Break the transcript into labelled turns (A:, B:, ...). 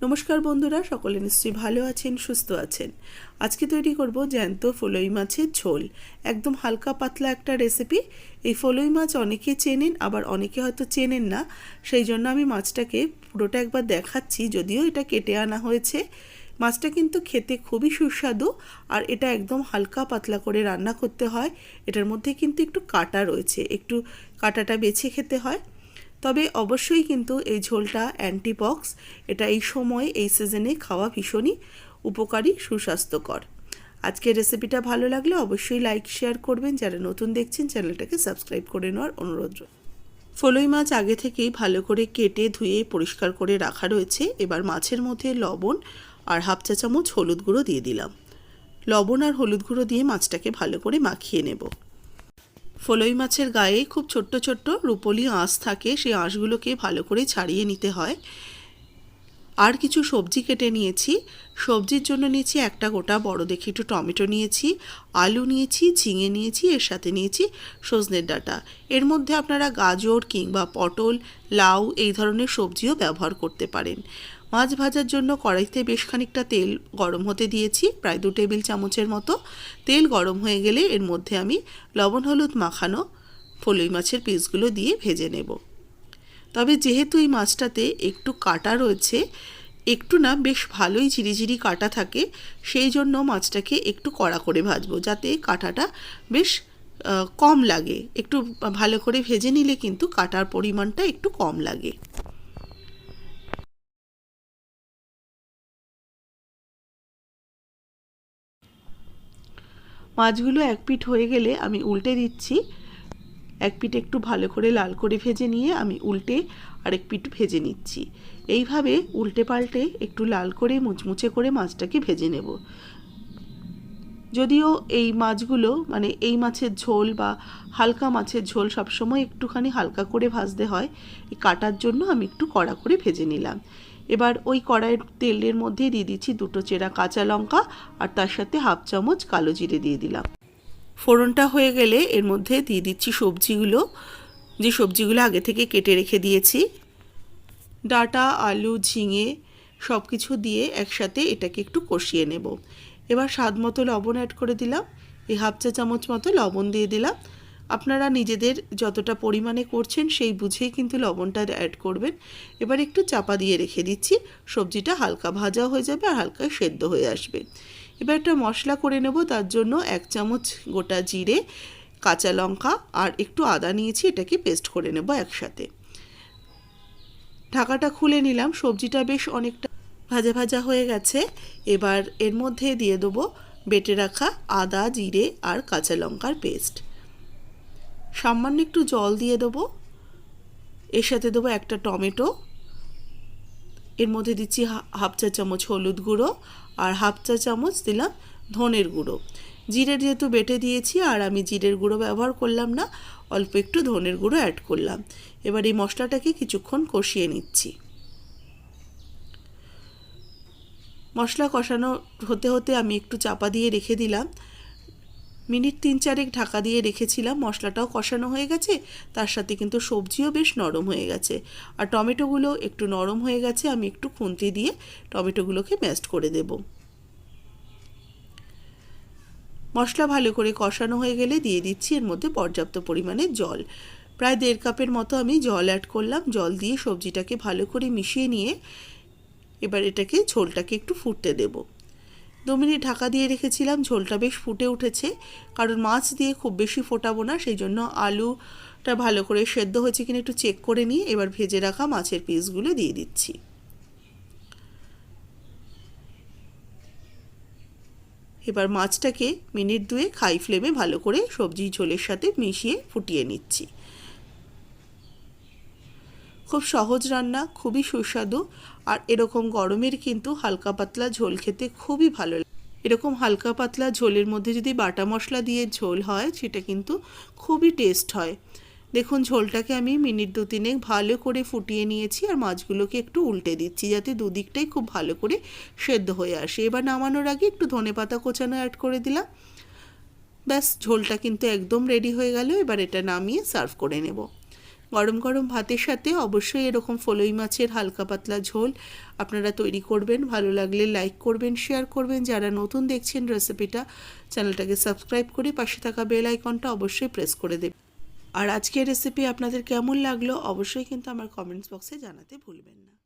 A: নমস্কার বন্ধুরা, সকলে নিশ্চয়ই ভালো আছেন, সুস্থ আছেন। আজকে তৈরি করব জ্যান্ত ফলই মাছের ঝোল। একদম হালকা পাতলা একটা রেসিপি। এই ফলই মাছ অনেকে চেনেন, আবার অনেকে হয়তো চেনেন না। সেই জন্য আমি মাছটাকে পুরোটা একবার দেখাচ্ছি, যদিও এটা কেটে আনা হয়েছে। মাছটা কিন্তু খেতে খুবই সুস্বাদু, আর এটা একদম হালকা পাতলা করে রান্না করতে হয়। এটার মধ্যে কিন্তু একটু কাঁটা রয়েছে, একটু কাঁটাটা বেছে খেতে হয়। তবে অবশ্যই কিন্তু এই ঝোলটা অ্যান্টিপক্স, এটা এই সময় এই সিজনে খাওয়া ভীষণই উপকারী, সুস্বাস্থ্যকর। আজকের রেসিপিটা ভালো লাগলে অবশ্যই লাইক শেয়ার করবেন। যারা নতুন দেখছেন চ্যানেলটাকে সাবস্ক্রাইব করে নেওয়ার অনুরোধ রইল। ফলই মাছ আগে থেকেই ভালো করে কেটে ধুয়ে পরিষ্কার করে রাখা রয়েছে। এবার মাছের মধ্যে লবণ আর হাফ চা চামচ হলুদ গুঁড়ো দিয়ে দিলাম। লবণ আর হলুদ গুঁড়ো দিয়ে মাছটাকে ভালো করে মাখিয়ে নেব। ফলই মাছের গায়ে খুব ছোট্ট ছোট্ট রুপোলি আঁশ থাকে, সেই আঁশগুলোকে ভালো করে ছাড়িয়ে নিতে হয়। আর কিছু সবজি কেটে নিয়েছি। সবজির জন্য নিয়েছি একটা গোটা বড় দেখে একটু টমেটো নিয়েছি, আলু নিয়েছি, ঝিঙে নিয়েছি, এর সাথে নিয়েছি সজনের ডাঁটা। এর মধ্যে আপনারা গাজর কিংবা পটল, লাউ এই ধরনের সবজিও ব্যবহার করতে পারেন। মাছ ভাজার জন্য কড়াইতে বেশ খানিকটা তেল গরম হতে দিয়েছি, প্রায় 2 টেবিল চামচের মতো। তেল গরম হয়ে গেলে এর মধ্যে আমি লবণ হলুদ মাখানো ফলই মাছের পিসগুলো দিয়ে ভেজে নেব। তবে যেহেতু এই মাছটাতে একটু কাঁটা রয়েছে, একটু না বেশ ভালোই ঝিরিঝিরি কাঁটা থাকে, সেই জন্য মাছটাকে একটু কড়া করে ভাজবো, যাতে কাঁটাটা বেশ কম লাগে। একটু ভালো করে ভেজে নিলে কিন্তু কাঁটার পরিমাণটা একটু কম লাগে। মাছগুলো এক পিঠ হয়ে গেলে আমি উল্টে দিচ্ছি। এক পিঠ একটু ভালো করে লাল করে ভেজে নিয়ে আমি উল্টে আরেক পিঠ ভেজে নিচ্ছি। এইভাবে উল্টে পাল্টে একটু লাল করে মুচমুচে করে মাছটাকে ভেজে নেব। যদিও এই মাছগুলো মানে এই মাছের ঝোল বা হালকা মাছের ঝোল সবসময় একটুখানি হালকা করে ভাজতে হয়, এই কাটার জন্য আমি একটু কড়া করে ভেজে নিলাম। এবার ওই কড়াইয়ের তেলের মধ্যে দিয়ে দিচ্ছি 2 চেরা কাঁচা লঙ্কা, আর তার সাথে হাফ চামচ কালো জিরে দিয়ে দিলাম। ফোড়নটা হয়ে গেলে এর মধ্যে দিয়ে দিচ্ছি সবজিগুলো, যে সবজিগুলো আগে থেকে কেটে রেখে দিয়েছি। ডাঁটা, আলু, ঝিঙে সব কিছু দিয়ে একসাথে এটাকে একটু কষিয়ে নেব। এবার স্বাদ মতো লবণ অ্যাড করে দিলাম। এই হাফ চা চামচ মতো লবণ দিয়ে দিলাম। আপনারা নিজেদের যতটা পরিমাণে করছেন সেই বুঝেই কিন্তু লবণটা অ্যাড করবেন। এবার একটু চাপা দিয়ে রেখে দিচ্ছি। সবজিটা হালকা ভাজা হয়ে যাবে আর হালকা সেদ্ধ হয়ে আসবে। এবার একটা মশলা করে নেব। তার জন্য 1 চামচ গোটা জিরে, কাঁচা লঙ্কা আর একটু আদা নিয়েছি, এটাকে পেস্ট করে নেব একসাথে। ঢাকাটা খুলে নিলাম। সবজিটা বেশ অনেকটা ভাজা ভাজা হয়ে গেছে। এবার এর মধ্যে দিয়ে দেবো বেটে রাখা আদা, জিরে আর কাঁচা লঙ্কার পেস্ট। সামান্য একটু জল দিয়ে দেবো। এর সাথে দেবো একটা টমেটো। এর মধ্যে দিচ্ছি হাফ চা চামচ হলুদ গুঁড়ো আর হাফ চা চামচ দিলাম ধনের গুঁড়ো। জিরে যেহেতু বেটে দিয়েছি আর আমি জিরের গুঁড়ো ব্যবহার করলাম না, অল্প একটু ধনের গুঁড়ো অ্যাড করলাম। এবার এই মশলাটাকে কিছুক্ষণ কষিয়ে নিচ্ছি। মশলা কষানো হতে হতে আমি একটু চাপা দিয়ে রেখে দিলাম। মিনিট 3-4 ঢাকা দিয়ে রেখেছিলাম। মশলাটাও কষানো হয়ে গেছে, তার সাথে কিন্তু সবজিও বেশ নরম হয়ে গেছে, আর টমেটোগুলো একটু নরম হয়ে গেছে। আমি একটু খুন্তি দিয়ে টমেটোগুলোকে ম্যাশড করে দেব। মশলা ভালো করে কষানো হয়ে গেলে দিয়ে দিচ্ছি এর মধ্যে পর্যাপ্ত পরিমাণে জল। প্রায় 1.5 কাপের মতো আমি জল অ্যাড করলাম। জল দিয়ে সবজিটাকে ভালো করে মিশিয়ে নিয়ে এবার এটাকে ঝোলটাকে একটু ফুটতে দেব। 2 মিনিট ঢাকা দিয়ে রেখেছিলাম। ঝোলটা বেশ ফুটে উঠেছে, কারণ মাছ দিয়ে খুব বেশি ফোটাবো না, সেই জন্য আলুটা ভালো করে সেদ্ধ হয়েছে কিনা একটু চেক করে নিয়ে এবার ভেজে রাখা মাছের পিসগুলো দিয়ে দিচ্ছি। এবার মাছটাকে মিনিট 2 হাই ফ্লেমে ভালো করে সবজি ঝোলের সাথে মিশিয়ে ফুটিয়ে নিচ্ছি। খুব সহজ রান্না, খুবই সুস্বাদু, আর এরকম গরমের কিন্তু হালকা পাতলা ঝোল খেতে খুবই ভালো লাগে। এরকম হালকা পাতলা ঝোলের মধ্যে যদি বাটা মশলা দিয়ে ঝোল হয়, সেটা কিন্তু খুবই টেস্ট হয়। দেখুন ঝোলটাকে আমি মিনিট 2-3 ভালো করে ফুটিয়ে নিয়েছি, আর মাছগুলোকে একটু উল্টে দিচ্ছি যাতে দুদিকটাই খুব ভালো করে সেদ্ধ হয়ে আসে। এবার নামানোর আগে একটু ধনেপাতা কোচানো অ্যাড করে দিলাম। ব্যাস, ঝোলটা কিন্তু একদম রেডি হয়ে গেল। এবার এটা নামিয়ে সার্ভ করে নেব। গরম গরম ভাতের সাথে অবশ্যই এরকম ফলই মাছের হালকা পাতলা ঝোল আপনারা তৈরি করবেন। ভালো লাগলে লাইক করবেন, শেয়ার করবেন। যারা নতুন দেখছেন রেসিপিটা, চ্যানেলটাকে সাবস্ক্রাইব করে পাশে থাকা বেল আইকনটা অবশ্যই প্রেস করে দেবেন। আর আজকের রেসিপি আপনাদের কেমন লাগলো অবশ্যই কিন্তু আমার কমেন্টস বক্সে জানাতে ভুলবেন না।